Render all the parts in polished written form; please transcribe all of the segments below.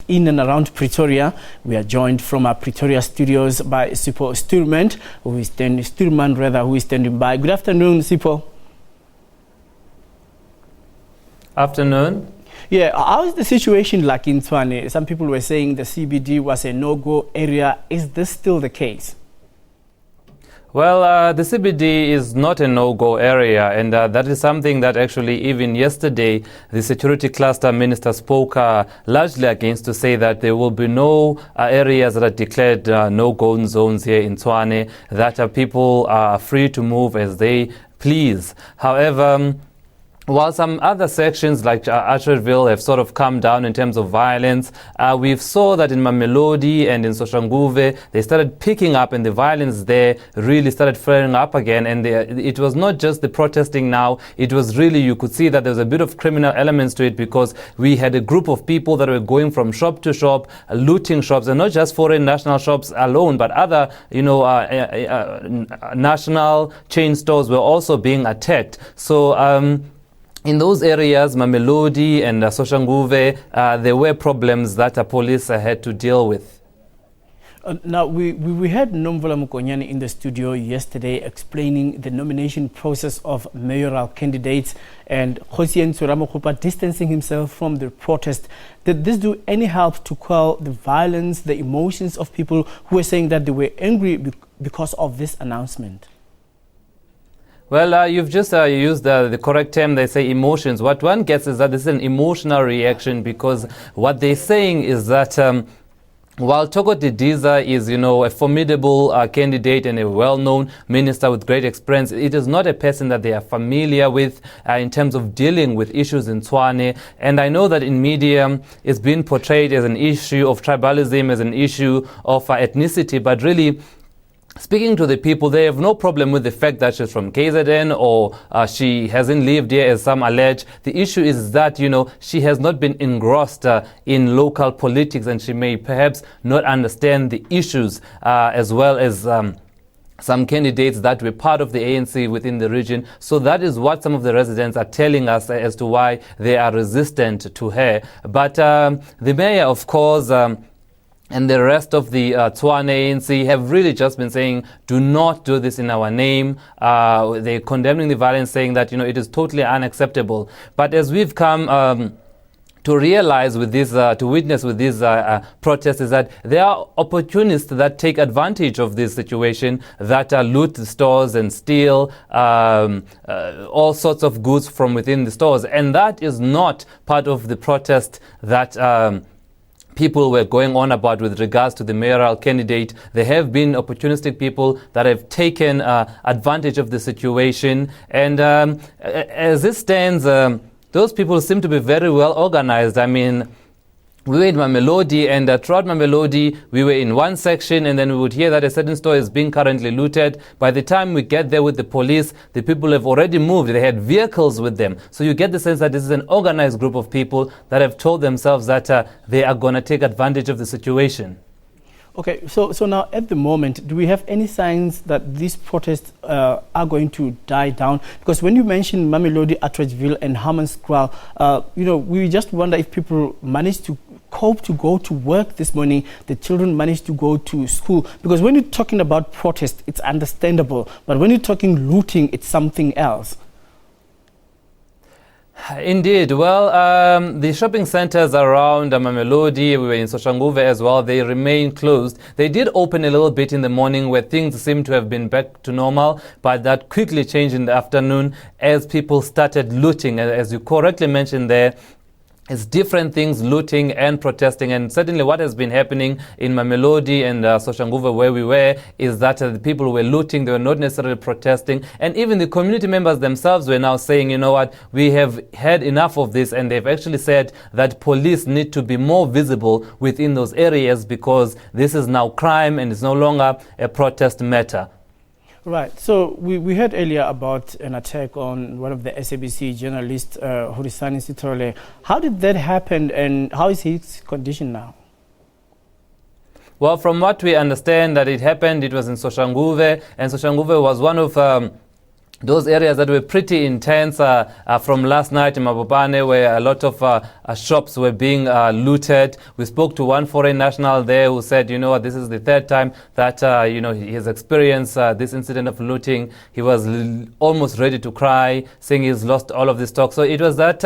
in and around Pretoria. We are joined from our Pretoria studios by Sipho Stuurman, who is standing by. Good afternoon, Sipho. Afternoon. Yeah, how is the situation like in Tshwane? Some people were saying the CBD was a no-go area. Is this still the case? Well, the CBD is not a no-go area, and that is something that actually even yesterday the security cluster minister spoke largely against, to say that there will be no areas that are declared no-go zones here in Tshwane, that people are free to move as they please. However, while some other sections like Atteridgeville have sort of come down in terms of violence, we saw that in Mamelodi and in Soshanguve, they started picking up, and the violence there really started flaring up again. And it was not just the protesting now, it was really, you could see that there was a bit of criminal elements to it, because we had a group of people that were going from shop to shop, looting shops, and not just foreign national shops alone, but other, national chain stores were also being attacked. So, in those areas, Mamelodi and Soshanguve, there were problems that the police had to deal with. Now, we had Nomvula Mukonyane in the studio yesterday explaining the nomination process of mayoral candidates, and Hosien Suramokupa distancing himself from the protest. Did this do any help to quell the violence, the emotions of people who were saying that they were angry because of this announcement? Well, you've just used the correct term. They say emotions. What one gets is that this is an emotional reaction, because what they're saying is that while Toko Didiza is, a formidable candidate and a well-known minister with great experience, it is not a person that they are familiar with in terms of dealing with issues in Tshwane. And I know that in media it's been portrayed as an issue of tribalism, as an issue of ethnicity, but really, speaking to the people, they have no problem with the fact that she's from KZN or she hasn't lived here, as some allege. The issue is that, she has not been engrossed in local politics, and she may perhaps not understand the issues as well as some candidates that were part of the ANC within the region. So that is what some of the residents are telling us as to why they are resistant to her. But the mayor, of course, and the rest of the Tshwane ANC have really just been saying, do not do this in our name. They're condemning the violence, saying that, it is totally unacceptable. But as we've come to realize with this, to witness with these protests, is that there are opportunists that take advantage of this situation, that loot the stores and steal all sorts of goods from within the stores. And that is not part of the protest that people were going on about with regards to the mayoral candidate. There have been opportunistic people that have taken advantage of the situation. And as it stands, those people seem to be very well organized. I mean, we were in Mamelodi, and throughout Mamelodi, we were in one section, and then we would hear that a certain store is being currently looted. By the time we get there with the police, the people have already moved. They had vehicles with them. So you get the sense that this is an organized group of people that have told themselves that they are going to take advantage of the situation. Okay, so now at the moment, do we have any signs that these protests are going to die down? Because when you mention Mamelodi, Atteridgeville and Hammanskraal, we just wonder if people manage to cope to go to work this morning, the children managed to go to school. Because when you're talking about protest, it's understandable. But when you're talking looting, it's something else. Indeed. Well, the shopping centers around Mamelodi, we were in Soshanguve as well, they remain closed. They did open a little bit in the morning where things seem to have been back to normal, but that quickly changed in the afternoon as people started looting. As you correctly mentioned there, it's different things, looting and protesting. And certainly what has been happening in Mamelodi and Soshanguve, where we were, is that the people were looting, they were not necessarily protesting. And even the community members themselves were now saying, you know what, we have had enough of this. And they've actually said that police need to be more visible within those areas, because this is now crime and it's no longer a protest matter. Right. So we heard earlier about an attack on one of the SABC journalists, Horisani Sitrole. How did that happen, and how is his condition now? Well, from what we understand that it happened, it was in Soshanguve, and Soshanguve was one of those areas that were pretty intense from last night in Mabopane, where a lot of shops were being looted. We spoke to one foreign national there who said, you know, this is the third time that, you know, he has experienced this incident of looting. He was almost ready to cry, saying he's lost all of this stock. So it was that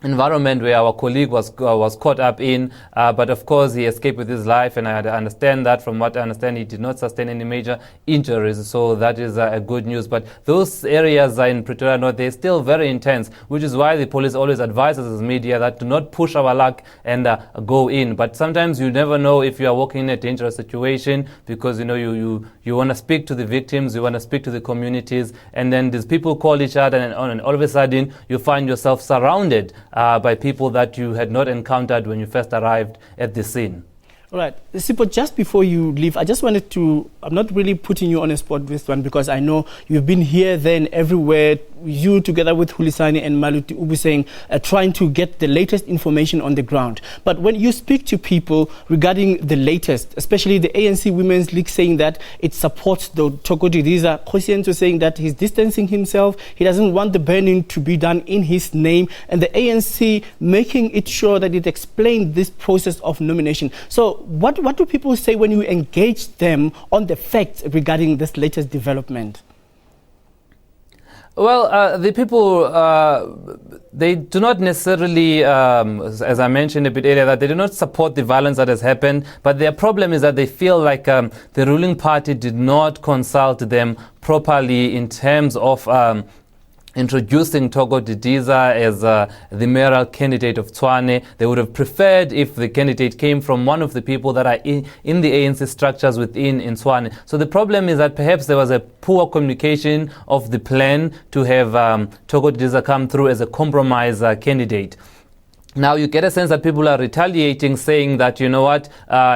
environment where our colleague was caught up in, but of course he escaped with his life, and I understand that. From what I understand, he did not sustain any major injuries, so that is a good news. But those areas in Pretoria North, they're still very intense, which is why the police always advise us as media that do not push our luck and go in. But sometimes you never know if you are walking in a dangerous situation, because you know you want to speak to the victims, you want to speak to the communities, and then these people call each other, and all of a sudden you find yourself surrounded by people that you had not encountered when you first arrived at the scene. All right. Sipho, just before you leave, I just wanted to, I'm not really putting you on a spot with this one, because I know you've been here, there and everywhere, you together with Hulisani and Maluti Ubu saying, trying to get the latest information on the ground. But when you speak to people regarding the latest, especially the ANC Women's League saying that it supports the Tokodi, these are Khosiento saying that he's distancing himself, he doesn't want the burning to be done in his name, and the ANC making it sure that it explained this process of nomination. So what do people say when you engage them on the facts regarding this latest development? Well, the people, they do not necessarily, as I mentioned a bit earlier, that they do not support the violence that has happened, but their problem is that they feel like the ruling party did not consult them properly in terms of introducing Togo Didiza as the mayoral candidate of Tshwane. They would have preferred if the candidate came from one of the people that are in the ANC structures within in Tshwane. So the problem is that perhaps there was a poor communication of the plan to have Togo Didiza come through as a compromise candidate. Now you get a sense that people are retaliating, saying that, you know what,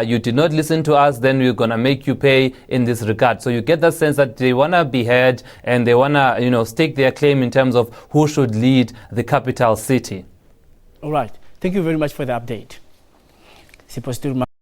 you did not listen to us, then we're going to make you pay in this regard. So you get that sense that they want to be heard, and they want to, you know, stake their claim in terms of who should lead the capital city. All right. Thank you very much for the update. Sipho Stuurman.